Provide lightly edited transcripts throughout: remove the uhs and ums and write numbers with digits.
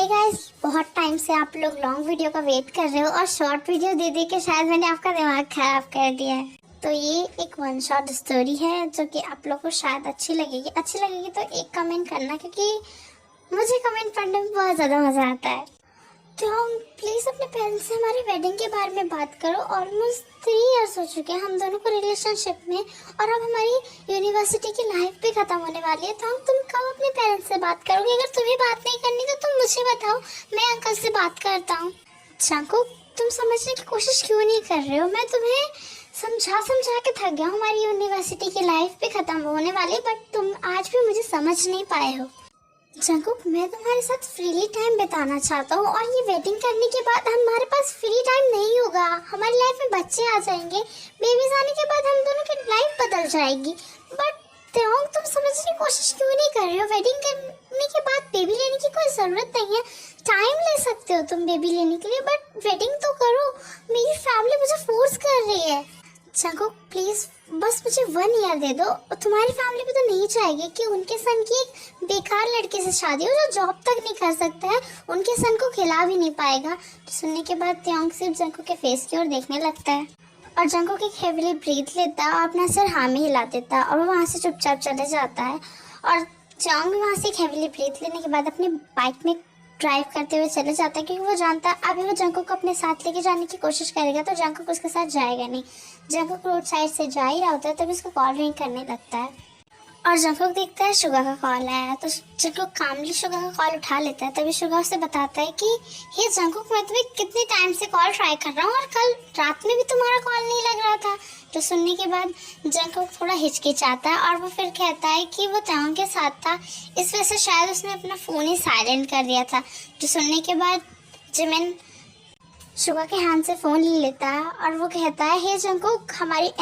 Guys, बहुत time से आप लोग लॉन्ग वीडियो का वेट कर रहे हो और शॉर्ट वीडियो दे दे के शायद मैंने आपका दिमाग खराब कर दिया है। तो ये एक वन शॉट स्टोरी है जो कि आप लोग को शायद अच्छी लगेगी तो एक कमेंट करना, क्योंकि मुझे कमेंट पढ़ने में बहुत ज़्यादा मज़ा आता है। तो हम प्लीज़ अपने पेरेंट्स से हमारी वेडिंग के बारे में बात करो। ऑलमोस्ट 3 इयर्स हो चुके हैं हम दोनों को रिलेशनशिप में, और अब हमारी यूनिवर्सिटी की लाइफ भी ख़त्म होने वाली है। तो तुम कब अपने पेरेंट्स से बात करोगे? अगर तुम्हें बात नहीं करनी तो तुम मुझे बताओ, मैं अंकल से बात करता हूँ। चाको, तुम समझने की कोशिश क्यों नहीं कर रहे हो? मैं तुम्हें समझा के थक गया हूँ। हमारी यूनिवर्सिटी की लाइफ भी ख़त्म होने वाली, बट तुम आज भी मुझे समझ नहीं पाए हो। जंकुक, मैं तुम्हारे साथ फ्रीली टाइम बिताना चाहता हूँ, और ये वेडिंग करने के बाद हमारे पास फ्री टाइम नहीं होगा। हमारी लाइफ में बच्चे आ जाएंगे, बेबीज आने के बाद हम दोनों की लाइफ बदल जाएगी। बट तुम समझने की कोशिश क्यों नहीं कर रहे हो? वेडिंग करने के बाद बेबी लेने की कोई ज़रूरत नहीं है। टाइम ले सकते हो तुम बेबी लेने के लिए, बट वेडिंग तो करो। मेरी फैमिली मुझे फोर्स कर रही है। जंकुक, प्लीज़ बस मुझे 1 ईयर दे दो। तुम्हारी फैमिली भी तो नहीं चाहेगी कि उनके सन की एक बेकार लड़के से शादी हो जो जॉब तक नहीं कर सकता है, उनके सन को खिला भी नहीं पाएगा। तो सुनने के बाद त्योंग सिर्फ जंकुक के फेस की ओर देखने लगता है, और जंकुक एक हेवीली ब्रीथ लेता है और अपना सिर हाँ में हिला देता है, और वो वहाँ से चुपचाप चले जाता है। और त्योंग भी वहाँ से एक हेवीली ब्रीथ लेने के बाद अपनी बाइक में ड्राइव करते हुए चले जाता है, क्योंकि वो जानता है अभी वो जंकुक को अपने साथ लेके जाने की कोशिश करेगा तो जंकुक उसके साथ जाएगा नहीं। जंकुक रोड साइड से जा ही रहा होता है तभी उसको कॉल रिंग करने लगता है, और जंकुक देखता है शुगा का कॉल आया। तो जंकुक कामली शुगा का कॉल उठा लेता है। तभी शुगा उसे बताता है कि हे जंकुक, मैं तुम्हें कितने टाइम से कॉल ट्राई कर रहा हूँ, और कल रात में भी तुम्हारा कॉल नहीं लग रहा था। तो सुनने के बाद जंकुक थोड़ा हिचकिचाता है, और वो फिर कहता है कि वो त्योंग के साथ था, इस वजह से शायद उसने अपना फ़ोन ही साइलेंट कर दिया था। तो सुनने के बाद जिमिन शुगा के हाथ से फ़ोन ले लेता है, और वो कहता है हे जंकुक, हमारी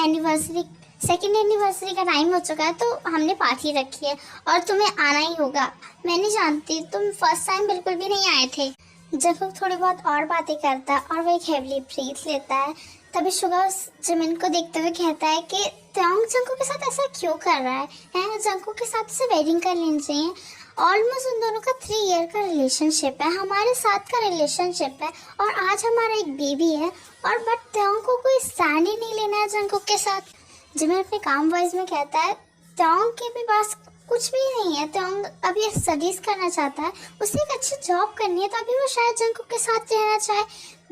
सेकेंड एनिवर्सरी का टाइम हो चुका है, तो हमने पार्टी रखी है और तुम्हें आना ही होगा। मैं नहीं जानती, तुम फर्स्ट टाइम बिल्कुल भी नहीं आए थे। जंकुक थोड़ी बहुत और बातें करता है, और वो एक हेवली ब्रीथ लेता है। तभी शुगा जिमिन को देखते हुए कहता है कि त्योंग जंकुक के साथ ऐसा क्यों कर रहा है? जंकुक के साथ से वेडिंग कर लेनी चाहिए। ऑलमोस्ट उन दोनों का 3 ईयर का रिलेशनशिप है, हमारे साथ का रिलेशनशिप है, और आज हमारा एक बेबी है। और बट त्योंग को कोई स्टैंड ही नहीं लेना है जंकुक के साथ। जिमिन अपने काम वॉइस में कहता है त्योंग के भी पास कुछ भी नहीं है। त्योंग अभी स्टडीज करना चाहता है, उसे एक अच्छी जॉब करनी है, तो अभी वो शायद जंकुक के साथ रहना चाहे।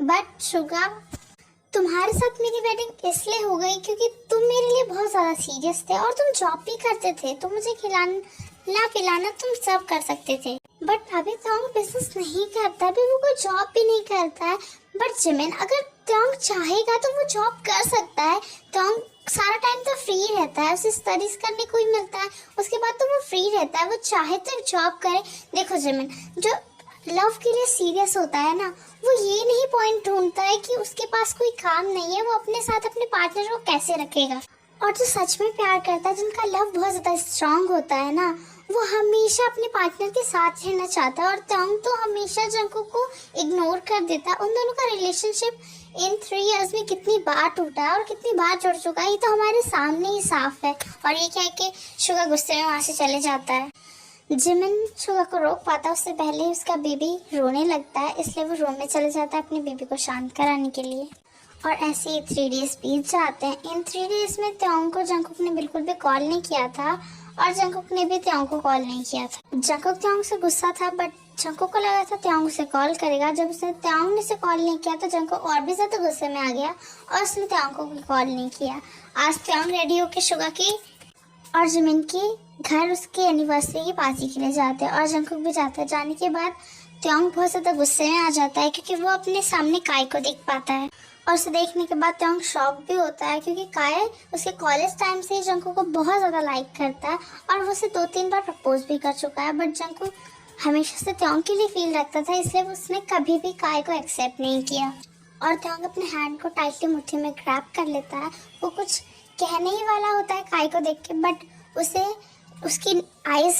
बट शुगा, तुम्हारे साथ मेरी वेडिंग इसलिए हो गई क्योंकि तुम मेरे लिए बहुत ज़्यादा सीरियस थे, और तुम जॉब भी करते थे, तो मुझे खिलाना पिलाना तुम सब कर सकते थे। बट अभी त्योंग बिजनेस नहीं करता, अभी वो कोई जॉब भी नहीं करता है। बट जिमिन, अगर त्योंग चाहेगा तो वो जॉब कर सकता है। त्योंग सारा टाइम तो फ्री रहता है, उसे स्टडीज करने को ही मिलता है, उसके बाद तो वो फ्री रहता है, वो चाहे तो जॉब करे। देखो जिमिन, जो लव के लिए सीरियस होता है ना, वो ये नहीं पॉइंट ढूंढता है कि उसके पास कोई काम नहीं है, वो अपने साथ अपने पार्टनर को कैसे रखेगा। और जो सच में प्यार करता है, जिनका लव बहुत ज़्यादा स्ट्रांग होता है ना, वो हमेशा अपने पार्टनर के साथ रहना चाहता है। और त्योंग तो हमेशा जंकुक को इग्नोर कर देता है। उन दोनों का रिलेशनशिप इन 3 इयर्स में कितनी बार टूटा है और कितनी बार जुड़ चुका है, ये तो हमारे सामने ही साफ है। और ये कह के शुगा गुस्से में वहाँ से चले जाता है। जिमिन शुगा को रोक पाता उससे पहले ही उसका बेबी रोने लगता है, इसलिए वो रूम में चले जाता है अपने बेबी को शांत कराने के लिए। और ऐसे ही 3 डेज बीत जाते हैं। इन 3 डेज में त्योंग को जंकुक ने बिल्कुल भी कॉल नहीं किया था, और जंकुक ने भी त्योंग को कॉल नहीं किया था। जंकुक त्योंग से गुस्सा था, बट जंकुक को लगा था त्योंग उसे कॉल करेगा। जब उसने त्योंग ने उसे कॉल नहीं किया तो जंकुक और भी ज़्यादा गुस्से में आ गया, और उसने त्योंग को कॉल नहीं किया। आज त्योंग रेडी होकर शुगा की और जिमिन की घर उसके एनिवर्सरी की पार्टी के लिए जाते हैं, और जंकुक भी जाता है। जाने के बाद त्योंग बहुत ज़्यादा गुस्से में आ जाता है, क्योंकि वो अपने सामने काय को देख पाता है, और उसे देखने के बाद त्योंग शॉक भी होता है, क्योंकि काय उसके कॉलेज टाइम से ही जंकुक को बहुत ज़्यादा लाइक करता है, और वो उसे 2-3 बार प्रपोज भी कर चुका है। बट जंकुक हमेशा से त्योंग के लिए फील रखता था, इसलिए उसने कभी भी काय को एक्सेप्ट नहीं किया। और त्योंग अपने हैंड को टाइटली मुट्ठी में ग्रैब कर लेता है। वो कुछ कहने ही वाला होता है काय को देख के, बट उसे उसकी आइज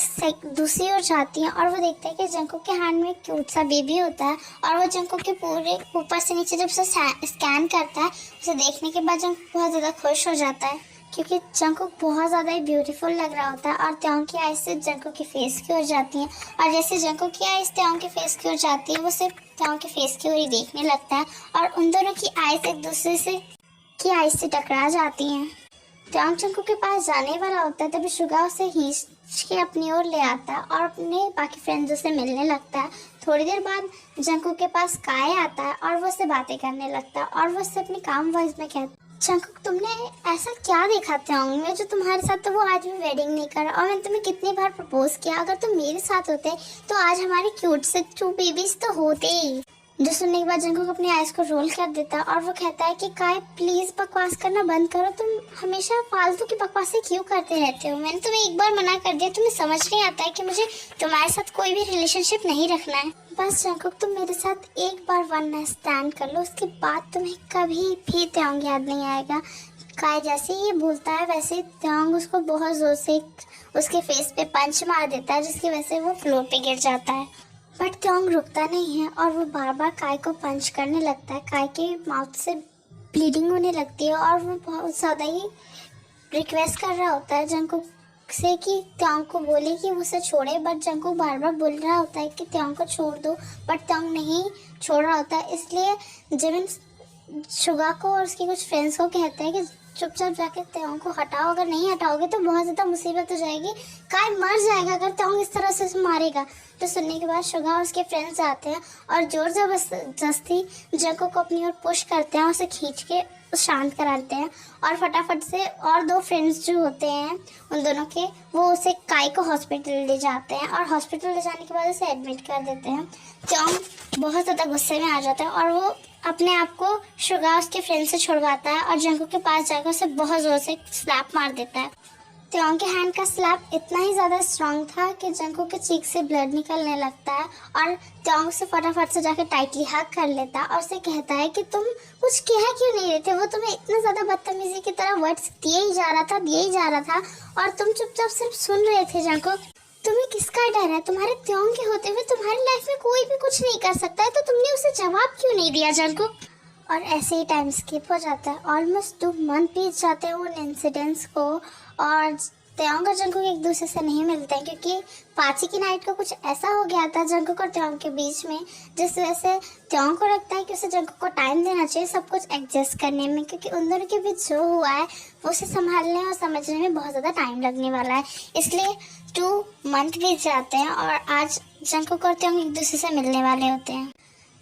दूसरी ओर जाती हैं, और वो देखता है कि जंकुक के हैंड में क्यूट सा बेबी होता है, और वो जंकुक के पूरे ऊपर से नीचे जब उसे स्कैन करता है, उसे देखने के बाद जंकुक बहुत ज़्यादा खुश हो जाता है, क्योंकि जंकुक बहुत ज़्यादा ही ब्यूटीफुल लग रहा होता है और त्योंग की आइज से जंकुक की फेस की ओर जाती हैं और जैसे जंकुक की आइज त्योंग के फेस की ओर जाती है वो सिर्फ त्योंग के फेस की ओर ही देखने लगता है और उन दोनों की आइज एक दूसरे से की आइज से टकरा जाती हैं। त्योंग जंकुक के पास जाने वाला होता है तभी सुगा उसे खींच के अपनी ओर ले आता है और अपने बाकी फ्रेंड्स से मिलने लगता है। थोड़ी देर बाद जंकुक के पास काय आता है और वो उससे बातें करने लगता है और वो उससे अपनी काम वॉइस में कहता है, जंकुक तुमने ऐसा क्या देखा त्योंग में जो तुम्हारे साथ तो वो आज भी वेडिंग नहीं कर रहा और मैंने तुम्हें कितनी बार प्रपोज किया, अगर तुम मेरे साथ होते तो आज हमारे क्यूट से 2 बेबीज तो होते ही। जो सुनने के बाद जंकुक अपनी आइज को रोल कर देता है और वो कहता है कि काय प्लीज बकवास करना बंद करो, तुम हमेशा फालतू की बकवासें क्यों करते रहते हो, मैंने तुम्हें एक बार मना कर दिया, तुम्हें समझ नहीं आता है कि मुझे तुम्हारे साथ कोई भी रिलेशनशिप नहीं रखना है। बस जंकुक तुम मेरे साथ एक बार वन नाइट स्टैंड कर लो, उसके बाद तुम्हें कभी भी त्योंग याद नहीं आएगा। काय जैसे ही ये बोलता है वैसे त्योंग उसको बहुत जोर से उसके फेस पे पंच मार देता है जिसकी वजह से वो फ्लोर पे गिर जाता है। बट त्योंग रुकता नहीं है और वो बार बार काय को पंच करने लगता है। काय के माउथ से ब्लीडिंग होने लगती है और वो बहुत ज़्यादा ही रिक्वेस्ट कर रहा होता है जंकुक से कि त्योंग को बोले कि वो उसे छोड़े, बट जंकुक बार बार बोल रहा होता है कि त्योंग को छोड़ दो, बट त्योंग नहीं छोड़ रहा होता है। इसलिए जिमिन सुगा को और उसके कुछ फ्रेंड्स को कहते हैं कि चुपचाप जाके त्योंग को हटाओ, अगर नहीं हटाओगे तो बहुत ज़्यादा मुसीबत हो जाएगी, काय मर जाएगा अगर त्योंग इस तरह से मारेगा। तो सुनने के बाद सुगा और उसके फ्रेंड्स आते हैं और जोर जबरदस्ती जंकुक को अपनी ओर पुश करते हैं और उसे खींच के शांत कराते हैं और फटाफट से और 2 फ्रेंड्स जो होते हैं उन दोनों के वो उसे काय को हॉस्पिटल ले जाते हैं और हॉस्पिटल ले जाने के बाद उसे एडमिट कर देते हैं। त्योंग बहुत ज़्यादा गुस्से में आ जाता है और वो अपने आप को सुगा उसके फ्रेंड से छुड़वाता है और जंकुक के पास जाकर उसे बहुत ज़ोर से स्लैप मार देता है। त्योंग के हैंड का स्लैप इतना ही ज़्यादा स्ट्रांग था कि जंकुक के चीक से ब्लड निकलने लगता है और त्योंग से फटाफट से जाकर टाइटली हग कर लेता है और उसे कहता है कि तुम कुछ कह क्यों नहीं रहे थे, वो तुम्हें इतना ज़्यादा बदतमीजी की तरह वर्ड्स दिए ही जा रहा था और तुम चुपचाप सिर्फ सुन रहे थे। जंकुक तुम्हें किसका डर है, तुम्हारे त्योंग के होते हुए तुम्हारी लाइफ में कोई भी कुछ नहीं कर सकता है, तो तुमने उसे जवाब क्यों नहीं दिया जंकुक। और ऐसे ही टाइम स्किप हो जाता है, ऑलमोस्ट 2 मंथ बीत जाते हैं उन इंसिडेंट्स को और त्योंग और जंकुक एक दूसरे से नहीं मिलते हैं क्योंकि पाची की नाइट को कुछ ऐसा हो गया था जंकुक और त्योंग के बीच में जिस वजह से त्योंग को लगता है कि उसे जंकुक को टाइम देना चाहिए सब कुछ एडजस्ट करने में, क्योंकि उन दोनों के बीच जो हुआ है वो उसे संभालने और समझने में बहुत ज़्यादा टाइम लगने वाला है। इसलिए 2 मंथ बीत जाते हैं और आज जंकुक और त्योंग एक दूसरे से मिलने वाले होते हैं।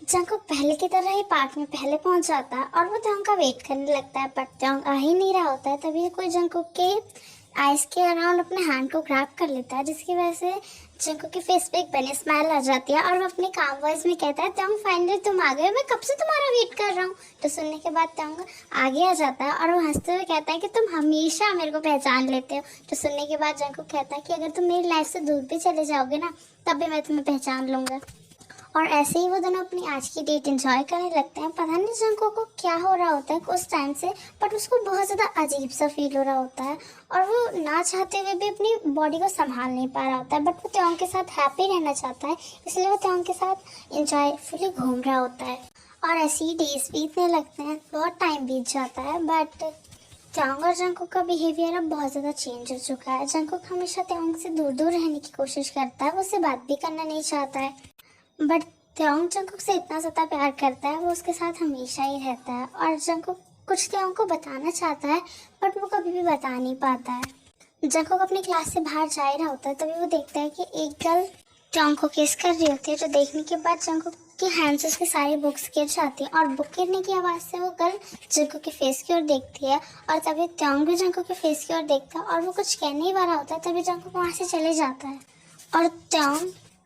जंकुक पहले की तरह ही पार्क में पहले पहुंच जाता है और वो त्योंग का वेट करने लगता है, बट त्योंग आ ही नहीं रहा होता है। तभी कोई जंकुक के आइस के अराउंड अपने हैंड को ग्रैब कर लेता है जिसकी वजह से जंकुक के फेस पे एक बनी स्माइल आ जाती है और वो अपने काम वॉइस में कहता है, त्योंग फाइनली तुम आ गए, मैं कब से तुम्हारा वेट कर रहा हूँ। तो सुनने के बाद त्योंग आगे आ जाता है और वो हंसते हुए कहता है कि तुम हमेशा मेरे को पहचान लेते हो। तो सुनने के बाद जंकुक कहता है कि अगर तुम मेरी लाइफ से दूर भी चले जाओगे ना तब भी मैं तुम्हें पहचान लूँगा। और ऐसे ही वो दोनों अपनी आज की डेट एंजॉय करने लगते हैं। पता नहीं जंकुक को क्या हो रहा होता है उस टाइम से, बट उसको बहुत ज़्यादा अजीब सा फील हो रहा होता है और वो ना चाहते हुए भी अपनी बॉडी को संभाल नहीं पा रहा होता है, बट वो त्योंग के साथ हैप्पी रहना चाहता है, इसलिए वो त्योंग के साथ एंजॉयफुली घूम रहा होता है। और ऐसे ही डेज बीतने लगते हैं, बहुत टाइम बीत जाता है, बट त्योंग और जंकुक का बिहेवियर अब बहुत ज़्यादा चेंज हो चुका है। जंकुक हमेशा त्योंग से दूर दूर रहने की कोशिश करता है, वो उससे बात भी करना नहीं चाहता है, बट त्योंग जंकुक से इतना ज़्यादा प्यार करता है वो उसके साथ हमेशा ही रहता है। और जंकुक कुछ त्योंग को बताना चाहता है बट वो कभी भी बता नहीं पाता है। जंकुक अपनी क्लास से बाहर जा ही रहा होता है तभी वो देखता है कि एक गर्ल त्योंग को किस कर रही होती है, जो देखने के बाद जंकुक के हैंड से उसकी सारी बुक्स गिर जाती हैं और बुक गिरने की आवाज़ से वो गर्ल जंकुक के फेस की ओर देखती है और तभी त्योंग भी जंकुक के फेस की ओर देखता है और वो कुछ कहने ही वाला होता है तभी जंकुक वहाँ से चले जाता है और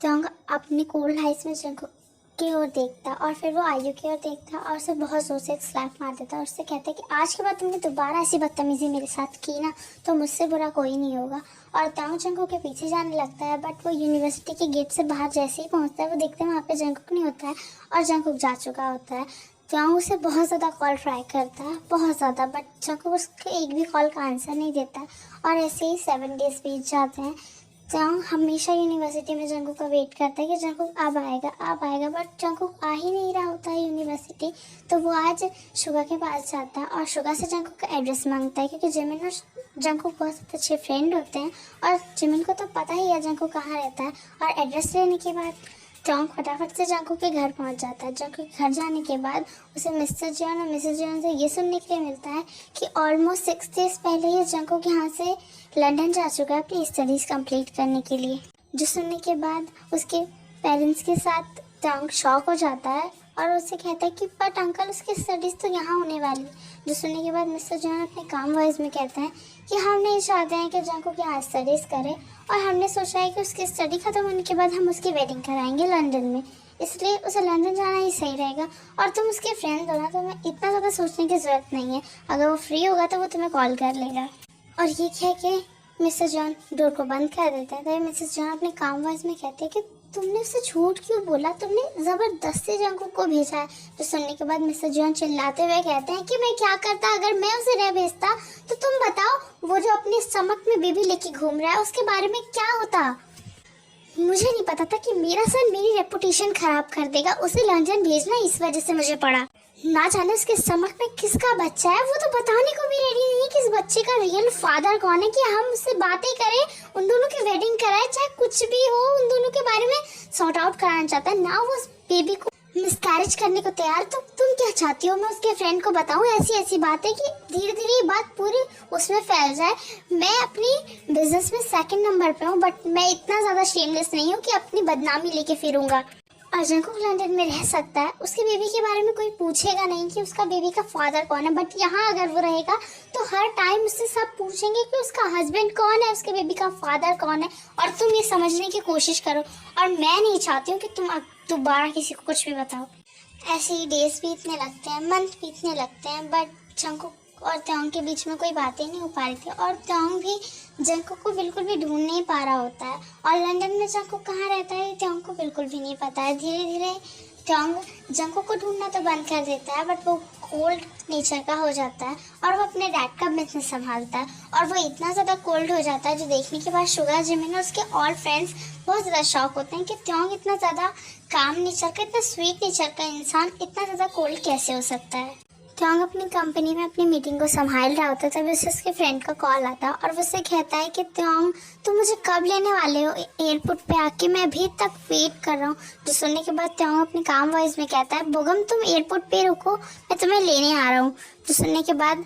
त्योंग अपनी कोल्ड आइज में जंकुक की ओर देखता और फिर वो आयु की ओर देखता और उसे बहुत जोर से एक स्लैप मार देता और उससे कहता है कि आज के बाद तुमने दोबारा ऐसी बदतमीजी मेरे साथ की ना तो मुझसे बुरा कोई नहीं होगा। और त्योंग जंकुक के पीछे जाने लगता है, बट वो यूनिवर्सिटी के गेट से बाहर जैसे ही पहुंचता है वो देखते हैं वहाँ पे जंकुक नहीं होता है और जंकुक जा चुका होता है। त्योंग उसे बहुत ज़्यादा कॉल ट्राई करता है, बहुत ज़्यादा, बट जंकुक उसके एक भी कॉल का आंसर नहीं देता और ऐसे ही 7 डेज बीत जाते हैं। जंग हमेशा यूनिवर्सिटी में जंगकुक का वेट करता है कि जंगकुक अब आएगा, बट जंगकुक आ ही नहीं रहा होता है यूनिवर्सिटी। तो वो आज शुगा के पास जाता है और शुगा से जंगकुक का एड्रेस मांगता है, क्योंकि जिमिन और जंगकुक बहुत अच्छे फ्रेंड होते हैं और जिमिन को तो पता ही है जंगकुक कहाँ रहता है। और एड्रेस लेने के बाद टोंग फटाफट से जंगकुक के घर पहुंच जाता है। जंगकुक के घर जाने के बाद उसे मिस्टर जॉन और मिसेस जॉन से ये सुनने के लिए मिलता है कि ऑलमोस्ट 6 डेज पहले ही जंगकुक यहाँ से लंदन जा चुका है अपनी स्टडीज कंप्लीट करने के लिए। जो सुनने के बाद उसके पेरेंट्स के साथ टोंग शॉक हो जाता है और उससे कहता है कि बट अंकल उसकी स्टडीज़ तो यहाँ होने वाली। जो सुनने के बाद मिस्टर जॉन अपने काम वॉइस में कहते हैं कि हम नहीं चाहते हैं कि जंगकुक यहाँ स्टडीज़ करे और हमने सोचा है कि उसकी स्टडी खत्म होने के बाद हम उसकी वेडिंग कराएंगे लंदन में, इसलिए उसे लंदन जाना ही सही रहेगा। और तुम उसके फ्रेंड हो ना, तो तुम्हें इतना ज़्यादा सोचने की ज़रूरत नहीं है, अगर वो फ्री होगा तो वो तुम्हें कॉल कर लेगा। और ये कह के मिस्टर जॉन डोर को बंद कर देता है। तभी मिसेस जॉन अपने काम वॉइस में कहते हैं कि तुमने उससे झूठ क्यों बोला, तुमने ज़बरदस्ती जंगकुक को भेजा है। तो सुनने के बाद मिस्टर जॉन चिल्लाते हुए कहते हैं कि मैं क्या करता अगर मैं उसे न भेजता, तो तुम बताओ वो जो अपने स्टमक में बेबी लेके घूम रहा है उसके बारे में क्या होता। मुझे नहीं पता था कि मेरा सन मेरी रेपुटेशन खराब कर देगा, उसे लंदन भेजना इस वजह से मुझे पड़ा। ना जाने उसके स्टमक में किसका बच्चा है, वो तो बताने को भी रेडी नहीं है कि इस बच्चे का रियल फादर कौन है, कि हम उससे बातें करें, उन दोनों की वेडिंग कराए, चाहे कुछ भी हो उन दोनों के बारे में सॉर्ट आउट कराना चाहता है। ना वो उस बेबी को मिसकैरेज करने को तैयार। तो तुम क्या चाहती हो मैं उसके फ्रेंड को बताऊं ऐसी बातें कि धीरे धीरे ये बात पूरी उसमें फैल जाए। मैं अपनी बिजनेस में 2nd नंबर पे हूँ, बट मैं इतना ज़्यादा शेमलेस नहीं हूँ कि अपनी बदनामी लेके फिरूंगा। और जंगकुक लंदन में रह सकता है, उसके बेबी के बारे में कोई पूछेगा नहीं कि उसका बेबी का फादर कौन है, बट यहाँ अगर वो रहेगा तो हर टाइम उससे सब पूछेंगे कि उसका हस्बैंड कौन है, उसके बेबी का फादर कौन है। और तुम ये समझने की कोशिश करो, और मैं नहीं चाहती हूँ कि तुम दोबारा किसी को कुछ भी बताओ। ऐसे ही डेज बीतने लगते हैं, मंथ बीतने लगते हैं, बट जंगकुक और त्योंग के बीच में कोई बातें नहीं हो पा रही थी। और त्योंग भी जंगकुक को बिल्कुल भी ढूंढ नहीं पा रहा होता है, और लंदन में जंगकुक कहाँ रहता है त्योंग को बिल्कुल भी नहीं पता है। धीरे धीरे त्योंग जंगकुक को ढूंढना तो बंद कर देता है, बट वो कोल्ड नेचर का हो जाता है और वो अपने डैड का बिजनेस संभालता है। और वो इतना ज़्यादा कोल्ड हो जाता है जो देखने के बाद शुगा, जिमिन और उसके ऑल फ्रेंड्स बहुत ज़्यादा शॉक होते हैं कि त्योंग इतना ज़्यादा काम नेचर का, इतना स्वीट नेचर का इंसान इतना ज़्यादा कोल्ड कैसे हो सकता है। त्योंग अपनी कंपनी में अपनी मीटिंग को संभाल रहा होता है, तभी उसे उसके फ्रेंड का कॉल आता है और वो उससे कहता है कि त्योंग तुम मुझे कब लेने वाले हो एयरपोर्ट पे आके, मैं अभी तक वेट कर रहा हूँ। जो सुनने के बाद त्योंग अपने काम वॉइस में कहता है बोगम तुम एयरपोर्ट पे रुको, मैं तुम्हें लेने आ रहा हूँ। जो सुनने के बाद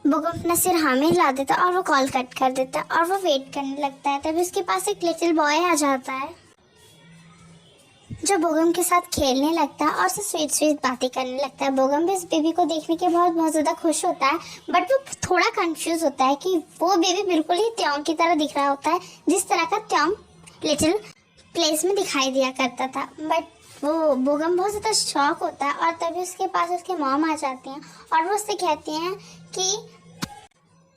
बोगम अपना सिर हाँ में हिला देता है और वो कॉल कट कर देता है और वो वेट करने लगता है। तभी उसके पास एक लिटिल बॉय आ जाता है जो बोगम के साथ खेलने लगता है और उससे स्वीट बातें करने लगता है। बोगम भी इस बेबी को देखने के बाद बहुत ज़्यादा खुश होता है, बट वो थोड़ा कंफ्यूज होता है कि वो बेबी बिल्कुल ही त्योंग की तरह दिख रहा होता है जिस तरह का त्योंग लिटिल प्लेस में दिखाई दिया करता था। बट वो बोगम बहुत ज़्यादा शॉक होता है और तभी उसके पास उसके मॉम आ जाती हैं और वो उससे कहती हैं कि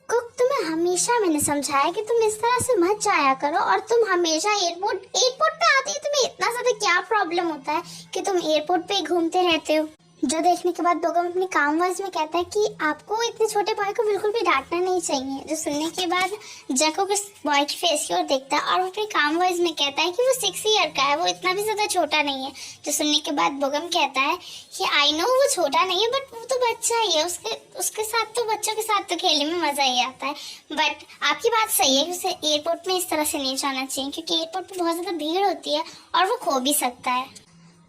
कुक तुम्हें हमेशा मैंने समझाया कि तुम इस तरह से मत जाया करो, और तुम हमेशा एयरपोर्ट पे आती है, तुम्हें इतना ज़्यादा क्या प्रॉब्लम होता है कि तुम एयरपोर्ट पे ही घूमते रहते हो। जो देखने के बाद बोगम अपनी काम वॉइस में कहता है कि आपको इतने छोटे बॉय को बिल्कुल भी डांटना नहीं चाहिए। जो सुनने के बाद जंगकुक उस बॉय की फेस की ओर देखता है और वो अपनी काम वॉइस में कहता है कि वो 6 ईयर का है, वो इतना भी ज़्यादा छोटा नहीं है। जो सुनने के बाद बोगम कहता है कि आई नो वो छोटा नहीं है, बट वो तो बच्चा ही है, उसके साथ तो बच्चों के साथ तो खेलने में मज़ा ही आता है। बट आपकी बात सही है कि उसे एयरपोर्ट में इस तरह से नहीं जाना चाहिए, क्योंकि एयरपोर्ट पर बहुत ज़्यादा भीड़ होती है और वो खो भी सकता है।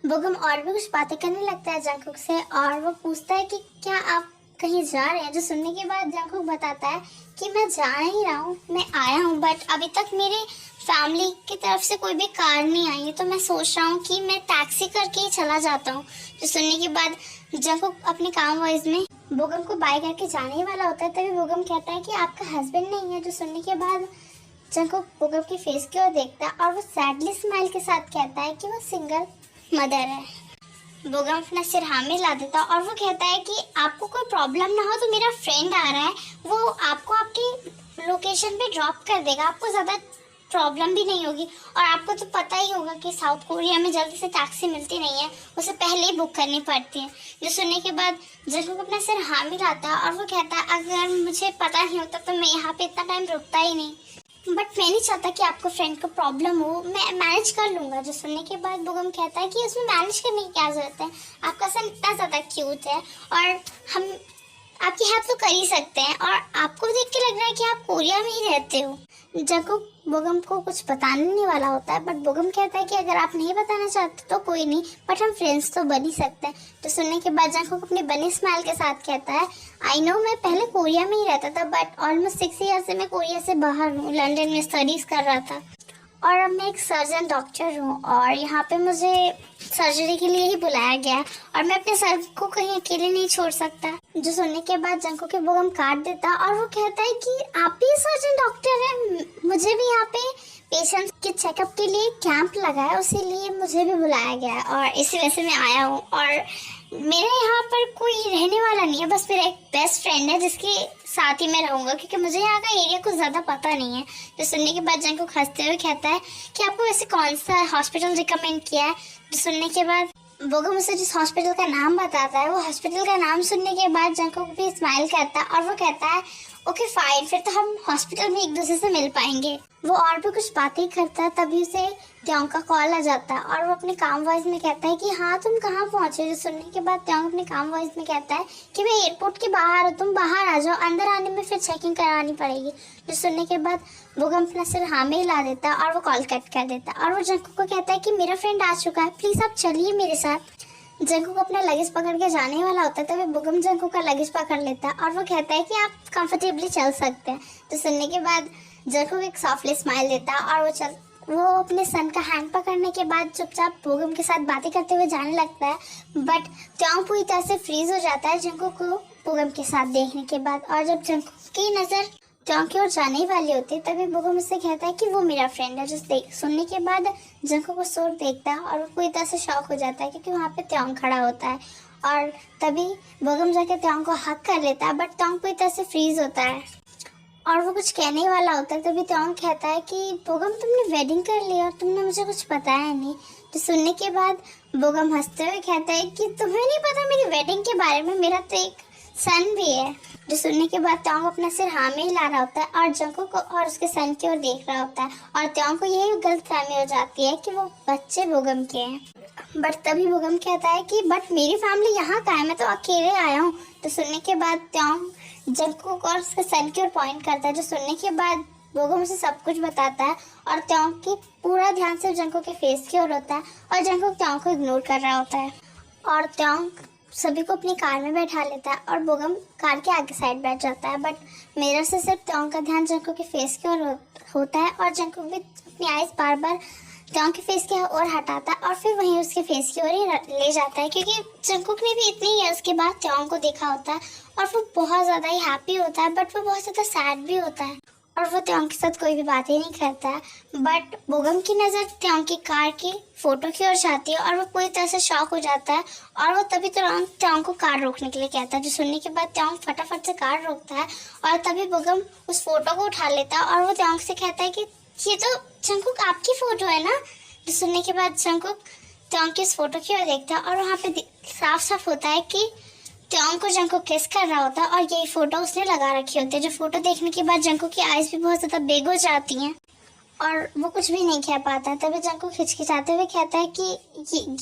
बोगम और भी कुछ बातें करने लगता है जंगकुक से और वो पूछता है कि क्या आप कहीं जा रहे हैं। जो सुनने के बाद जंगकुक बताता है कि मैं जा नहीं रहा हूँ, मैं आया हूँ, बट अभी तक मेरे फैमिली की तरफ से कोई भी कार नहीं आई है, तो मैं सोच रहा हूँ कि मैं टैक्सी करके ही चला जाता हूँ। जो सुनने के बाद जंगकुक अपने काम वॉइस में बोगम को बाय करके जाने ही वाला होता है, तभी बोगम कहता है कि आपका हस्बैंड नहीं है। जो सुनने के बाद जंगकुक बोगम की फेस की ओर देखता है और वो सैडली स्माइल के साथ कहता है कि वो सिंगल मदर है। बोगम अपना सिर हाँ में ला देता और वो कहता है कि आपको कोई प्रॉब्लम ना हो तो मेरा फ्रेंड आ रहा है, वो आपको आपकी लोकेशन पे ड्रॉप कर देगा, आपको ज़्यादा प्रॉब्लम भी नहीं होगी। और आपको तो पता ही होगा कि साउथ कोरिया में जल्दी से टैक्सी मिलती नहीं है, उसे पहले ही बुक करनी पड़ती है। जो सुनने के बाद जंगकुक अपना सिर हाँ में लाता है और वो कहता है अगर मुझे पता नहीं होता तो मैं यहाँ पे इतना टाइम रुकता ही नहीं। बट मैं नहीं चाहता कि आपको फ्रेंड को प्रॉब्लम हो, मैं मैनेज कर लूंगा। जो सुनने के बाद बोगम कहता है कि उसमें मैनेज करने की क्या जरूरत है, आपका सन इतना ज़्यादा क्यूट है और हम आपकी हेल्प तो कर ही सकते हैं, और आपको देख के लग रहा है कि आप कोरिया में ही रहते हो। जंकुक बोगम को कुछ बताने नहीं वाला होता है, बट बोगम कहता है कि अगर आप नहीं बताना चाहते तो कोई नहीं, बट हम फ्रेंड्स तो बन ही सकते हैं। तो सुनने के बाद जंकुक अपने बने स्माइल के साथ कहता है, आई नो मैं पहले कोरिया में ही रहता था, बट ऑलमोस्ट 6 ईयर से मैं कोरिया से बाहर हूँ, लंदन में स्टडीज कर रहा था, और अब मैं एक सर्जन डॉक्टर हूँ और यहाँ पे मुझे सर्जरी के लिए ही बुलाया गया, और मैं अपने सर को कहीं अकेले नहीं छोड़ सकता। जो सुनने के बाद जंकुक के बोगम काट देता और वो कहता है कि आप भी सर्जन डॉक्टर हैं, मुझे भी यहाँ पे पेशेंट्स के चेकअप के लिए कैंप लगा है, उसीलिए मुझे भी बुलाया गया है और इसी वजह से मैं आया हूँ। और मेरे यहाँ पर कोई रहने वाला नहीं है, बस मेरा एक बेस्ट फ्रेंड है जिसके साथ ही मैं रहूँगा, क्योंकि मुझे यहाँ का एरिया कुछ ज़्यादा पता नहीं है। तो सुनने के बाद जंकुक हंसते हुए कहता है कि आपको वैसे कौन सा हॉस्पिटल रिकमेंड किया है। तो सुनने के बाद बोगम उसे जिस हॉस्पिटल का नाम बताता है, वो हॉस्पिटल का नाम सुनने के बाद जंकुक भी स्माइल करता है और वो कहता है ओके फाइन, फिर तो हम हॉस्पिटल में एक दूसरे से मिल पाएंगे। वो और भी कुछ बातें करता है, तभी उसे त्योंग का कॉल आ जाता है और वो अपने काम वॉइस में कहता है कि हाँ तुम कहाँ पहुँचे। जो सुनने के बाद त्योंग अपने काम वॉइस में कहता है कि मैं एयरपोर्ट के बाहर हूँ, तुम बाहर आ जाओ, अंदर आने में फिर चेकिंग करानी पड़ेगी। जो सुनने के बाद बोगम अपना सिर हाँ में हिला देता है और वो कॉल कट कर देता है और वो जंकुक को कहता है कि मेरा फ्रेंड आ चुका है, प्लीज़ आप चलिए मेरे साथ। जंकुक अपना लगेज पकड़ के जाने वाला होता है, तभी बोगम जंकुक का लगेज पकड़ लेता है और वो कहता है कि आप कंफर्टेबली चल सकते हैं। तो सुनने के बाद जंकुक एक सॉफ्टली स्माइल देता है और वो अपने सन का हैंड पकड़ने के बाद चुपचाप बोगम के साथ बातें करते हुए जाने लगता है। बट त्योंग पूरी तरह से फ्रीज हो जाता है जंकुक को बोगम के साथ देखने के बाद, और जब जंकुक की नज़र त्योंग की ओर जाने ही वाली होती है तभी बोगम उससे कहता है कि वो मेरा फ्रेंड है। जो सुनने के बाद जंकुक उस ओर देखता है और वो पूरी तरह से शॉक हो जाता है क्योंकि वहाँ पे त्योंग खड़ा होता है, और तभी बोगम जाके त्योंग को हक कर लेता है, बट त्योंग पूरी तरह से फ्रीज होता है और वो कुछ कहने वाला होता है। तभी त्योंग कहता है कि बोगम तुमने वेडिंग कर ली और तुमने मुझे कुछ बताया नहीं। तो सुनने के बाद बोगम हंसते हुए कहता है कि तुम्हें नहीं पता मेरी वेडिंग के बारे में, मेरा तो एक सन भी है। जो सुनने के बाद त्योंग अपना सिर हाँ में हिला रहा होता है और जंकुक को और उसके सन की ओर देख रहा होता है, और त्योंग को यही गलतफहमी हो जाती है कि वो बच्चे बोगम के हैं। बट तभी बोगम कहता है कि बट मेरी फैमिली यहाँ का है, मैं तो अकेले आया हूँ। तो सुनने के बाद त्योंग जंकुक और उसके सन की ओर पॉइंट करता है। जो सुनने के बाद बोगम उसे सब कुछ बताता है और त्योंग की पूरा ध्यान सिर्फ जंकुक के फेस की ओर होता है और जंकुक त्योंग को इग्नोर कर रहा होता है, और त्योंग सभी को अपनी कार में बैठा लेता है और बोगम कार के आगे साइड बैठ जाता है। बट मिरर से सिर्फ त्योंग का ध्यान जंकुक के फेस की ओर होता है और जंकुक भी अपनी आइज बार बार त्योंग के फेस की ओर हटाता है और फिर वहीं उसके फेस की ओर ही ले जाता है, क्योंकि जंकुक ने भी इतने ईयर्स के बाद त्योंग को देखा होता है और वो बहुत ज़्यादा ही हैप्पी होता है, बट वो बहुत ज़्यादा सैड भी होता है और वो त्योंग के साथ कोई भी बात ही नहीं करता है। बट बोगम की नज़र त्योंग की कार की फ़ोटो की ओर जाती है और वो पूरी तरह से शॉक हो जाता है और वो तभी तुरंत त्योंग को कार रोकने के लिए कहता है। जो सुनने के बाद त्योंग फटाफट से कार रोकता है और तभी बोगम उस फोटो को उठा लेता है और वो त्योंग से कहता है कि ये तो जंकुक आपकी फ़ोटो है ना। तो सुनने के बाद जंकुक त्योंग की इस फोटो की ओर देखता है और वहाँ पे साफ साफ होता है कि त्योंग को जंकुक किस कर रहा होता है और यही फोटो उसने लगा रखी होती है। जो फोटो देखने के बाद जंकुक की आइज भी बहुत ज़्यादा बिग हो जाती हैं और वो कुछ भी नहीं कह पाता। तभी जंकुक हिचकिचाते हुए कहता है कि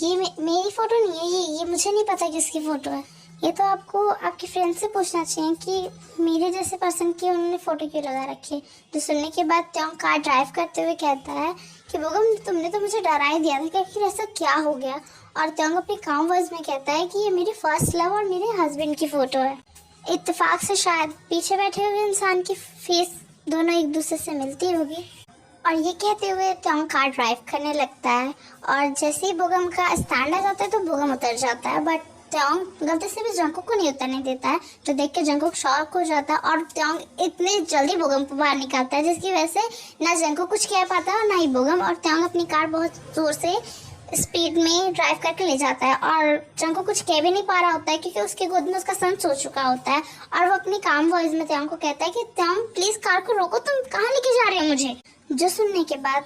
ये मेरी फ़ोटो नहीं है, ये मुझे नहीं पता किसकी फ़ोटो है, ये तो आपको आपकी फ्रेंड से पूछना चाहिए कि मेरे जैसे पर्सन की उन्होंने फ़ोटो क्यों लगा रखी है। जो सुनने के बाद त्योंग कार ड्राइव करते हुए कहता है कि बोगम तुमने तो मुझे डरा ही दिया था कि आखिर ऐसा क्या हो गया, और त्योंग अपने काम वर्ड्स में कहता है कि ये मेरी फर्स्ट लव और मेरे हस्बैंड की फ़ोटो है। इत्तेफाक से शायद पीछे बैठे हुए इंसान की फेस दोनों एक दूसरे से मिलती होगी। और ये कहते हुए त्योंग कार ड्राइव करने लगता है और जैसे ही बोगम का स्टैंड आ जाता है तो बोगम उतर जाता है, बट त्योंग गलती से भी जंकुक को नहीं उतरने देता है। तो देख के जंकुक शॉक हो जाता है और त्योंग इतने जल्दी बोगम को बाहर निकालता है जिसकी वजह से ना जंकुक कुछ कह पाता है और ना ही बोगम, और त्योंग अपनी कार बहुत जोर से स्पीड में ड्राइव करके ले जाता है और जंकुक कुछ कह भी नहीं पा रहा होता है क्योंकि उसके गोद में उसका सन सो चुका होता है। और वो अपनी काम वॉइस में त्योंग को कहता है कि त्योंग प्लीज कार को रोको, तुम कहाँ लेके जा रहे हो मुझे। जो सुनने के बाद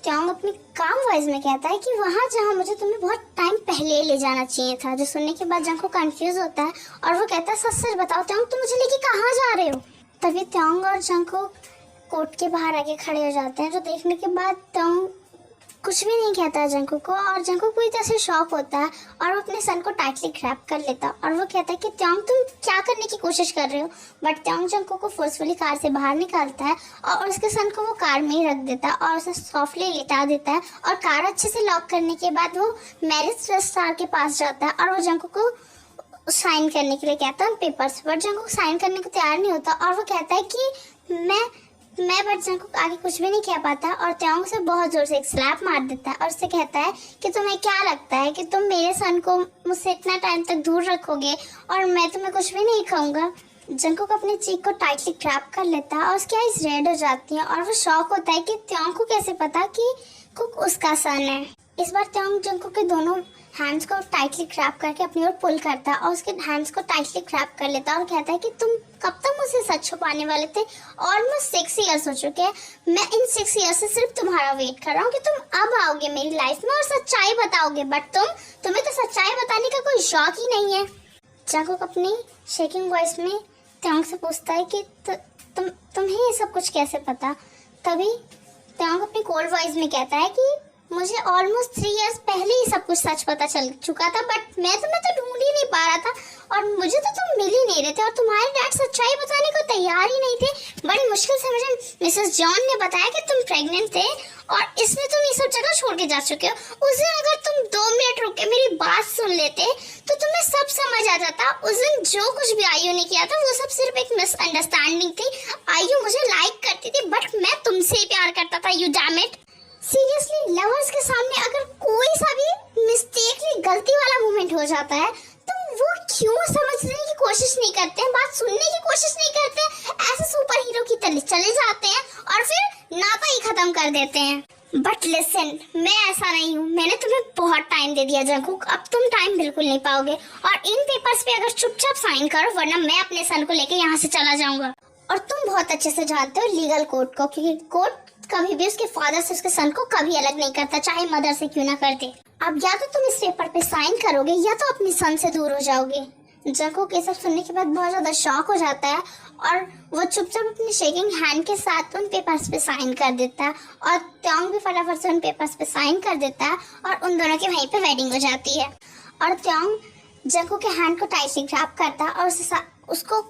त्योंग अपनी काम वॉइस में कहता है कि वहाँ जहाँ मुझे तुम्हें बहुत टाइम पहले ले जाना चाहिए था। जो सुनने के बाद जंकुक कंफ्यूज होता है और वो कहता है सच सच बताओ त्योंग तुम मुझे लेके कहाँ जा रहे हो। तभी त्योंग और जंकुक कोर्ट के बाहर आके खड़े हो जाते हैं, जो देखने के बाद त्योंग कुछ भी नहीं कहता है जंकुक को, और जंकुक पूरी तरह से शॉक होता है और वो अपने सन को टाइटली ग्रैब कर लेता है और वो कहता है कि त्योंग तुम क्या करने की कोशिश कर रहे हो। बट त्योंग जंकुक को फोर्सफुली कार से बाहर निकालता है और उसके सन को वो कार में ही रख देता है और उसे सॉफ्टली लिटा देता है, और कार अच्छे से लॉक करने के बाद वो मैरिज रजिस्ट्रार के पास जाता है और वो जंकुक को साइन करने के लिए कहता है पेपर्स पर। जंकुक साइन करने को तैयार नहीं होता और वो कहता है कि मैं बट जंकुक आगे कुछ भी नहीं कह पाता और त्योंग से बहुत जोर से एक स्लैप मार देता है और उससे कहता है कि तुम्हें क्या लगता है कि तुम मेरे सन को मुझसे इतना टाइम तक दूर रखोगे और मैं तुम्हें कुछ भी नहीं कहूँगा। जंकुक अपनी चीक को टाइटली ग्रैब कर लेता है और उसकी आईज रेड हो जाती हैं और वो शॉक होता है कि त्योंग को कैसे पता कि कुक उसका सन है। इस बार त्योंग जंकुक के दोनों हैंड्स को टाइटली ग्रैब करके अपनी ओर पुल करता है और उसके हैंड्स को टाइटली ग्रैब कर लेता है और कहता है कि तुम कब तक मुझसे सच छुपाने वाले थे। ऑलमोस्ट 6 ईयर्स हो चुके हैं, मैं इन 6 ईयर्स से सिर्फ तुम्हारा वेट कर रहा हूँ कि तुम अब आओगे मेरी लाइफ में और सच्चाई बताओगे, बट तुम्हें तो सच्चाई बताने का कोई शौक ही नहीं है। जंकुक अपनी शेकिंग वॉइस में त्योंग से पूछता है कि तुम्हें ये सब कुछ कैसे पता। तभी त्योंग अपनी कोल्ड वॉइस में कहता है कि मुझे ऑलमोस्ट 3 इयर्स पहले ही सब कुछ सच पता चल चुका था, बट मैं तुम्हें ढूंढ ही नहीं पा रहा था और मुझे तो तुम मिल ही नहीं रहे थे और तुम्हारे डैड सच्चाई बताने को तैयार ही नहीं थे। बड़ी मुश्किल से मुझे मिसेस जॉन ने बताया कि तुम प्रेग्नेंट थे और इसमें तुम ये सब जगह छोड़ के जा चुके हो। उस दिन अगर तुम 2 मिनट रुक के मेरी बात सुन लेते तो तुम्हें सब समझ आ जाता। उस दिन जो कुछ भी आयु ने किया था वो सब सिर्फ एक मिसअंडरस्टैंडिंग थी। आयु मुझे लाइक करती थी बट मैं तुमसे ही प्यार करता था, you damn it. Seriously lovers के सामने अगर कोई सा भी मिस्टेकली गलती वाला मोमेंट हो जाता है तो वो क्यों समझने की कोशिश नहीं करते हैं, बात सुनने की कोशिश नहीं करते हैं, ऐसे सुपर हीरो की तरह चले जाते हैं और फिर नाता ही खत्म कर देते हैं। बट लिसन, मैं ऐसा नहीं हूँ, मैंने तुम्हें बहुत टाइम दे दिया जंकुक, अब तुम टाइम बिल्कुल नहीं पाओगे और इन पेपर्स पे अगर चुपचाप साइन करो वरना मैं अपने सन को लेके यहाँ से चला जाऊंगा। और तुम बहुत अच्छे से जानते हो लीगल कोर्ट को, क्योंकि कोर्ट कभी भी उसके फादर से उसके सन को कभी अलग नहीं करता, चाहे मदर से क्यों ना करते। अब या तो तुम इस पेपर पे साइन करोगे या तो अपनी सन से दूर हो जाओगे। जंकुक ये सब सुनने के बाद बहुत ज्यादा शॉक हो जाता है और वो चुपचाप अपनी शेकिंग हैंड के साथ उन पेपर्स पे साइन कर देता है और त्योंग भी फटाफट से उन पेपर्स पे साइन कर देता है और उन दोनों की वहीं पे वेडिंग हो जाती है। और त्योंग जंकुक के हैंड को टाइटली ग्रैब करता है और उसको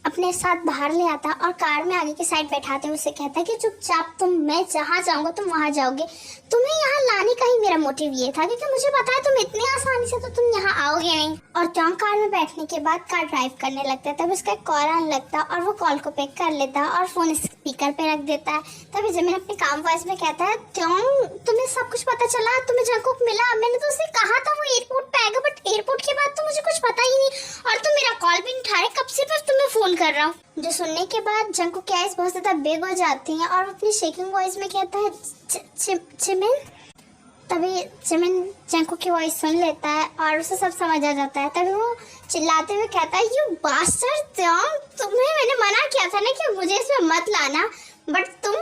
अपने साथ बाहर ले आता और कार में आगे की साइड बैठाते हुए उसे कहता है कि चुपचाप मैं जहाँ जाऊंगा तुम वहाँ जाओगे। तुम्हें यहाँ लाने का ही मेरा मोटिव ये था क्योंकि मुझे पता है तुम इतने आसानी से तो तुम यहाँ आओगे नहीं। और त्योंग कार में बैठने के बाद कार ड्राइव करने लगता है, तब उसका एक कॉल आने लगता और वो कॉल को पिक कर लेता और फोन स्पीकर पे रख देता है। तभी जमीन अपनी काम वॉइस में कहता है त्योंग तुम्हें सब कुछ पता चला, तुम्हें जंकुक मिला, मैंने तो उसे कहा था वो एयरपोर्ट पे आएगा बट एयरपोर्ट के बाद तो मुझे कुछ पता ही नहीं और तुम मेरा कॉल भी नहीं उठा रहे, कब से बस तुम्हें फोन कर रहा हूँ। जो सुनने के बाद जंकुक की आईज बहुत ज्यादा बिग हो जाती हैं और अपनी शेकिंग वॉइस में कहता है जिमिन। तभी जिमिन जंकुक की वॉइस सुन लेता है और उसे सब समझ आ जाता है। तभी वो चिल्लाते हुए कहता है यू बास्टर्ड त्योंग, तुम्हें मैंने मना किया था ना कि मुझे इसमें मत लाना, बट तुम।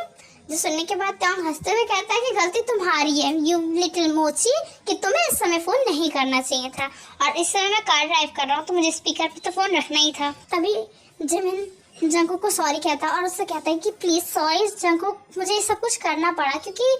जो सुनने के बाद त्योंग हंसते हुए कहता है कि गलती तुम्हारी है यू लिटिल मोची, कि तुम्हें इस समय फोन नहीं करना चाहिए था और इस समय मैं कार ड्राइव कर रहा हूँ तो मुझे स्पीकर पे तो फोन रखना ही था। तभी जिमिन जंकुक को सॉरी कहता है और उससे कहता है कि प्लीज सॉरी जंकुक, मुझे ये सब कुछ करना पड़ा क्योंकि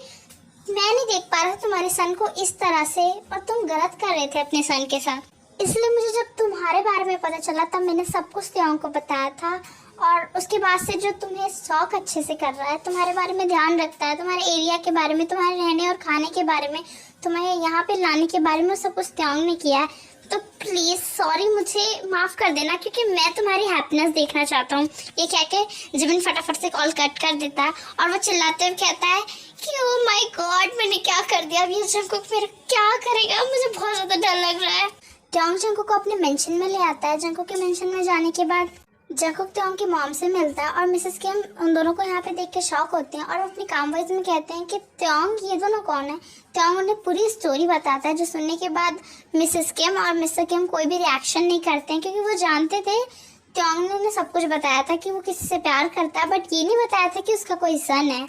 मैं नहीं देख पा रहा था तुम्हारे सन को इस तरह से और तुम गलत कर रहे थे अपने सन के साथ, इसलिए मुझे जब तुम्हारे बारे में पता चला तब मैंने सब कुछ त्योंग को बताया था और उसके बाद से जो तुम्हें शौक अच्छे से कर रहा है, तुम्हारे बारे में ध्यान रखता है, तुम्हारे एरिया के बारे में, तुम्हारे रहने और खाने के बारे में, तुम्हें यहाँ पे लाने के बारे में सब कुछ त्योंग ने किया है, तो प्लीज सॉरी मुझे माफ कर देना क्योंकि मैं तुम्हारी हैप्पीनेस देखना चाहता हूँ। ये कह के जिमिन फटाफट से कॉल कट कर देता है और वो चिल्लाते हुए कहता है कि ओ माय गॉड मैंने क्या कर दिया, अब ये जंकुक मेरा क्या करेगा, मुझे बहुत ज्यादा डर लग रहा है। त्योंग जंकुक को अपने मेंशन में ले आता है। जंकुक के मेंशन में जाने के बाद जंकुक त्योंग की मॉम से मिलता है और मिसेस किम उन दोनों को यहाँ पे देख के शॉक होते हैं और अपनी काम वाइज में कहते हैं कि त्योंग ये दोनों कौन है। त्योंग उन्हें पूरी स्टोरी बताता है, जो सुनने के बाद मिसेस किम और मिस्टर किम कोई भी रिएक्शन नहीं करते हैं क्योंकि वो जानते थे त्योंग ने उन्हें सब कुछ बताया था कि वो किसी से प्यार करता है, बट ये नहीं बताया था कि उसका कोई सन है।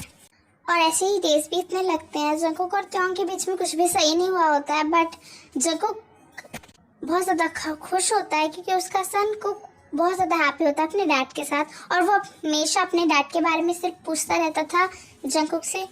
और ऐसे ही डेज बीतने लगते हैं। जंकुक और त्योंग के बीच में कुछ भी सही नहीं हुआ होता है, बट जंकुक बहुत ज़्यादा खुश होता है क्योंकि उसका सन को बहुत ज़्यादा हैप्पी होता है अपने डैड के साथ, और वो हमेशा अपने डैड के बारे में सिर्फ पूछता रहता था जंगकुक से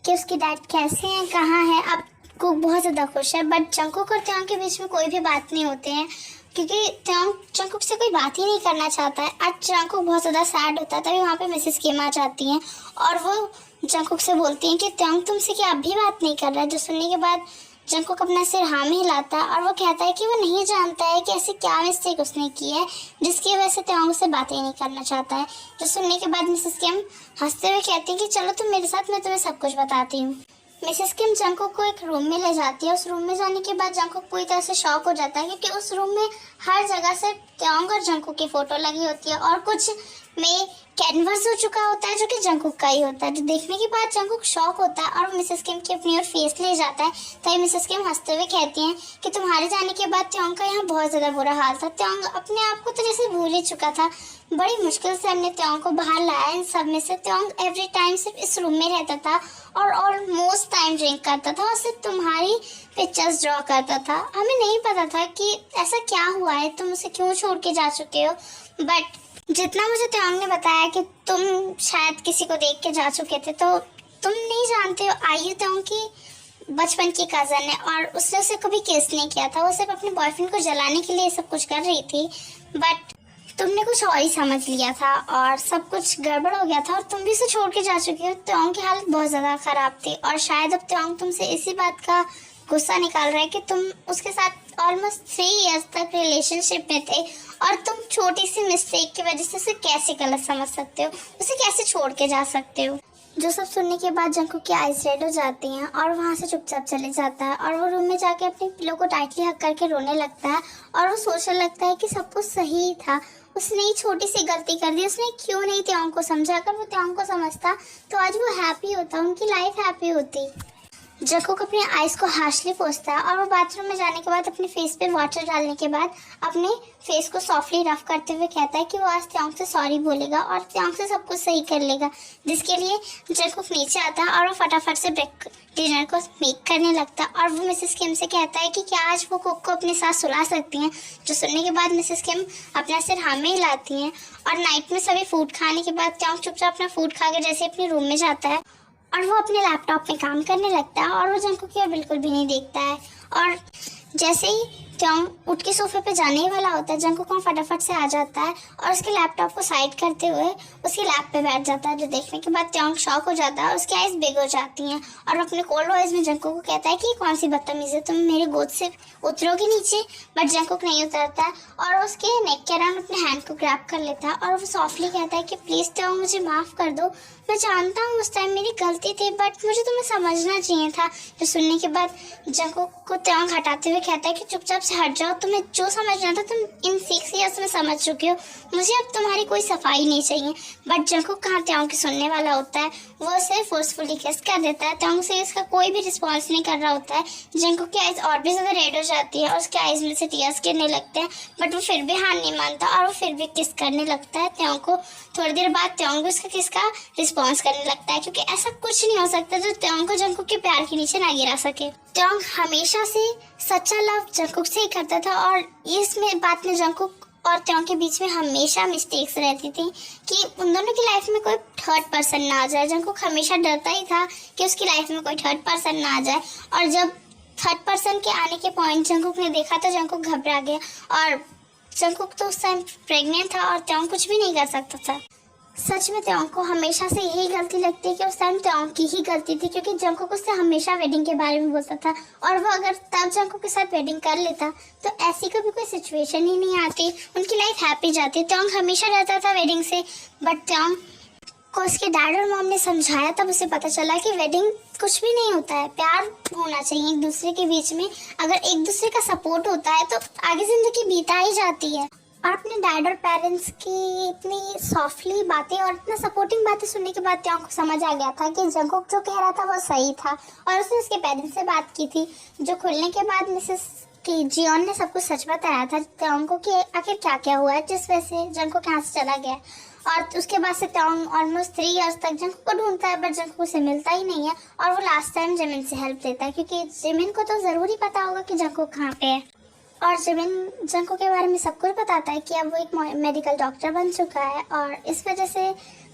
कि उसके डैड कैसे हैं, कहाँ है। अब कुक बहुत ज़्यादा खुश है, बट जंगकुक और त्योंग के बीच में कोई भी बात नहीं होते हैं, क्योंकि त्योंग जंगकुक से कोई बात ही नहीं करना चाहता है। आज जंगकुक बहुत ज़्यादा सैड होता है, तभी वहाँ पे मिसेस किम आ जाती हैं और वो जंगकुक से बोलती हैं कि त्योंग तुमसे क्या अब भी बात नहीं कर रहा है। जो सुनने के बाद जंगकुक अपना सिर हाँ में हिलाता है और वो कहता है कि वो नहीं जानता है कि ऐसी क्या मिस्टेक उसने की है जिसकी वजह से त्योंग से बातें नहीं करना चाहता है। जो सुनने के बाद मिसेस किम हंसते हुए कहती है कि चलो तुम मेरे साथ, मैं तुम्हें सब कुछ बताती हूँ। मिसेस किम जंगकुक को एक रूम में ले जाती है। उस रूम में जाने के बाद जंगकुक पूरी तरह से शॉक हो जाता है, क्योंकि उस रूम में हर जगह से त्योंग और जंगकुक की फोटो लगी होती है और कुछ में कैनवस हो चुका होता है जो कि जंगकुक का ही होता है। जो देखने के बाद जंगकुक शॉक होता है और मिसेस किम की अपनी ओर फेस ले जाता है। तभी मिसेस किम हंसते हुए कहती हैं कि तुम्हारे जाने के बाद त्योंग का यहाँ बहुत ज़्यादा बुरा हाल था। त्योंग अपने आप को तो जैसे भूल ही चुका था। बड़ी मुश्किल से हमने त्योंग को बाहर लाया इन सब में से। त्योंग एवरी टाइम सिर्फ इस रूम में रहता था और ऑलमोस्ट टाइम ड्रिंक करता था और सिर्फ तुम्हारी पिक्चर्स ड्रॉ करता था। हमें नहीं पता था कि ऐसा क्या हुआ है, तुम उसे क्यों छोड़ के जा चुके हो। बट जितना मुझे त्योंग ने बताया कि तुम शायद किसी को देख के जा चुके थे, तो तुम नहीं जानते हो आयु त्योंग की बचपन की कज़न है और उसने उसे कभी किस नहीं किया था। वो सिर्फ अपने बॉयफ्रेंड को जलाने के लिए सब कुछ कर रही थी, बट तुमने कुछ और ही समझ लिया था और सब कुछ गड़बड़ हो गया था और तुम भी उसे छोड़ के जा चुके हो। त्योंग की हालत बहुत ज़्यादा ख़राब थी और शायद अब त्योंग तुमसे इसी बात का गुस्सा निकाल रहा है कि तुम उसके साथ ऑलमोस्ट 3 इयर्स तक रिलेशनशिप में थे और तुम छोटी सी मिस्टेक की वजह से उसे कैसे गलत समझ सकते हो, उसे कैसे छोड़ के जा सकते हो। जो सब सुनने के बाद जंगकुक की आइज रेड हो जाती हैं और वहाँ से चुपचाप चले जाता है और वो रूम में जाके अपने पिलो को टाइटली हक करके रोने लगता है और वो सोचने लगता है कि सब कुछ सही था। उसने ही छोटी सी गलती कर दी, उसने क्यों नहीं त्योंग को समझा। अगर वो त्योंग को समझता तो आज वो हैप्पी होता, उनकी लाइफ हैप्पी होती। जंगकुक अपने आइज को हार्शली पोंछता है और वो बाथरूम में जाने के बाद अपने फेस पे वाटर डालने के बाद अपने फेस को सॉफ्टली रफ करते हुए कहता है कि वो आज त्योंग से सॉरी बोलेगा और त्योंग से सब कुछ सही कर लेगा। जिसके लिए जंगकुक नीचे आता है और वो फटाफट से डिनर को मेक करने लगता है और वो मिसेस किम से कहता है कि क्या आज वो कुक को अपने साथ सुला सकती हैं। जो सुनने के बाद मिसेस किम अपना सिर हाँ में हिलाती हैं और नाइट में सभी फूड खाने के बाद त्योंग चुपचाप अपना फूड खा के जैसे अपने रूम में जाता है और वो अपने लैपटॉप में काम करने लगता है और वो जंगकुक की ओर बिल्कुल भी नहीं देखता है। और जैसे ही त्योंग उठ के सोफे पे जाने ही वाला होता है, जंगकुक फटाफट से आ जाता है और उसके लैपटॉप को साइड करते हुए उसके लैप पे बैठ जाता है। जो देखने के बाद त्योंग शॉक हो जाता है, उसकी आइज बिग हो जाती हैं और अपने कोल्ड वॉइस में जंगकुक को कहता है कि कौन सी बदतमीजी है, तुम मेरे गोद से उतरोगे नीचे। बट जंगकुक नहीं उतरता है और उसके नेक के अराउंड अपने हैंड को ग्रैब कर लेता है और वो सॉफ्टली कहता है कि प्लीज़ त्योंग मुझे माफ़ कर दो, मैं जानता हूँ उस टाइम मेरी गलती थी, बट मुझे तुम्हें समझना चाहिए था। जो सुनने के बाद जंगकुक को त्योंग हटाते हुए कहता है कि चुपचाप से हट जाओ, तुम्हें जो समझना था तुम इन 6 इयर्स में समझ चुके हो, मुझे अब तुम्हारी कोई सफाई नहीं चाहिए। बट जंगकुक कहाँ त्योंग की सुनने वाला होता है, वो उसे फोर्सफुली किस कर देता है। त्योंग से इसका कोई भी रिस्पॉन्स नहीं कर रहा होता है। जंगकुक की आइज और भी ज़्यादा रेड हो जाती है और उसके आइज में से टीयर्स गिरने लगते हैं, बट वो फिर भी हार नहीं मानता और वो फिर भी किस करने लगता है त्योंग को। थोड़ी देर बाद त्योंग भी उसका किस का रिस्पॉन्स करने लगता है, क्योंकि ऐसा कुछ नहीं हो सकता जो त्योंग को जंगकुक के प्यार के नीचे ना गिरा सके। त्योंग हमेशा से सच्चा लव जंगकुक से ही करता था और इसमें बात में जंगकुक और त्योंग के बीच में हमेशा मिस्टेक्स रहती थी कि उन दोनों की लाइफ में कोई थर्ड पर्सन ना आ जाए। जंगकुक हमेशा डरता ही था कि उसकी लाइफ में कोई थर्ड पर्सन ना आ जाए और जब थर्ड पर्सन के आने के पॉइंट जंगकुक ने देखा तो जंगकुक घबरा गया और जंगकुक तो उस टाइम प्रेग्नेंट था और त्योंग कुछ भी नहीं कर सकता था। सच में त्योंग को हमेशा से यही गलती लगती है कि उस टाइम त्योंग की ही गलती थी, क्योंकि जंगकुक उससे हमेशा वेडिंग के बारे में बोलता था और वो अगर तब जंगकुक के साथ वेडिंग कर लेता तो ऐसी कभी कोई सिचुएशन ही नहीं आती, उनकी लाइफ हैप्पी जाती। त्योंग हमेशा रहता था वेडिंग से, बट त्योंग को उसके डैड और मॉम ने समझाया तब उसे पता चला कि वेडिंग कुछ भी नहीं होता है, प्यार होना चाहिए एक दूसरे के बीच में। अगर एक दूसरे का सपोर्ट होता है तो आगे जिंदगी बीता ही जाती है। और अपने डैड और पेरेंट्स की इतनी सॉफ्टली बातें और इतना सपोर्टिंग बातें सुनने के बाद त्योंग को समझ आ गया था कि जंगकुक जो कह रहा था वो सही था और उसने उसके पेरेंट्स से बात की थी। जो खुलने के बाद मिसेस कि जियोन ने सब कुछ सच बताया था त्योंग को कि आखिर क्या क्या हुआ है जिस वजह से जंगकुक यहाँ से चला गया। और उसके बाद से त्योंग ऑलमोस्ट 3 इयर्स तक जंगकुक को ढूंढता है, बट जंगकुक उसे मिलता ही नहीं है और वो लास्ट टाइम जिमिन से हेल्प लेता है, क्योंकि जिमिन को तो ज़रूर ही पता होगा कि जंगकुक कहाँ पे है। और जिमिन जंको के बारे में सब कुछ बताता है कि अब वो एक मेडिकल डॉक्टर बन चुका है और इस वजह से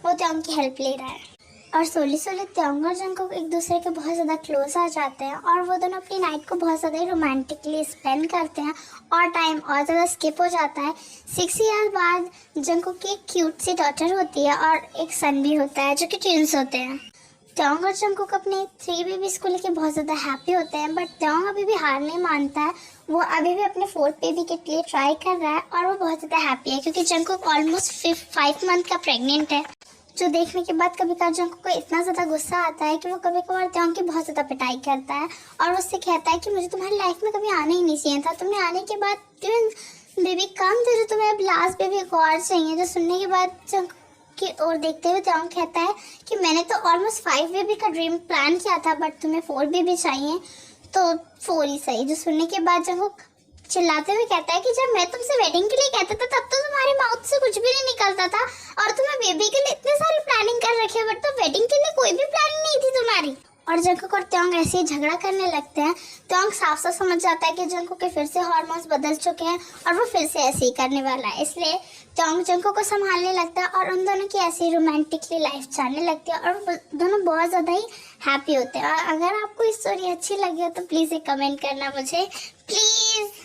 वो त्योंग की हेल्प ले रहा है। और सोली सोली त्योंग और जंको एक दूसरे के बहुत ज़्यादा क्लोज आ जाते हैं और वो दोनों अपनी नाइट को बहुत ज़्यादा ही रोमांटिकली स्पेंड करते हैं और टाइम और ज़्यादा स्किप हो जाता है। 6 ईयर बाद जंको की एक क्यूट सी डॉटर होती है और एक सन भी होता है जो कि ट्विंस होते हैं। त्योंग और जंकुक अपने 3 बेबीज को लेके बहुत ज़्यादा हैप्पी होते हैं, बट त्योंग अभी भी हार नहीं मानता है। वो अभी भी अपने 4th बेबी के लिए ट्राई कर रहा है और वो बहुत ज़्यादा हैप्पी है क्योंकि जंकुक ऑलमोस्ट 5 मंथ का प्रेग्नेंट है, जो देखने के बाद कभी कभार जंकुक को इतना ज़्यादा गुस्सा आता है कि वो कभी कभार त्योंग की बहुत ज़्यादा पिटाई करता है और उससे कहता है कि मुझे तुम्हारी लाइफ में कभी आना ही नहीं चाहिए था, तुमने आने के बाद बेबी कम थे, जो तुम्हें अब लास्ट बेबी एक और चाहिए। जो सुनने के बाद जंकुक की ओर देखते हुए त्योंग कहता है कि मैंने तो ऑलमोस्ट 5 बेबी का ड्रीम प्लान किया था, बट तुम्हें 4 बेबी चाहिए तो 4 ही सही। जो सुनने के बाद जंकुक चिल्लाते हुए कहता है कि जब मैं तुमसे वेडिंग के लिए कहता था तब तो तुम्हारे माउथ से कुछ भी नहीं निकलता था और तुम्हें बेबी के लिए इतने सारी प्लानिंग कर रखी है, बट तो वेडिंग के लिए कोई भी प्लानिंग नहीं थी तुम्हारी। और जंकुक और त्योंग ऐसे ही झगड़ा करने लगते हैं। त्योंग साफ साफ समझ जाता है कि जंकुक के फिर से हार्मोन्स बदल चुके हैं और वो फिर से ऐसे ही करने वाला है, इसलिए त्योंग जंकुक को संभालने लगता है और उन दोनों की ऐसी रोमांटिकली लाइफ चलने लगती है और वो दोनों बहुत ज़्यादा ही हैप्पी होते हैं। और अगर आपको ये स्टोरी अच्छी लगी हो तो प्लीज़ एक कमेंट करना मुझे, प्लीज़।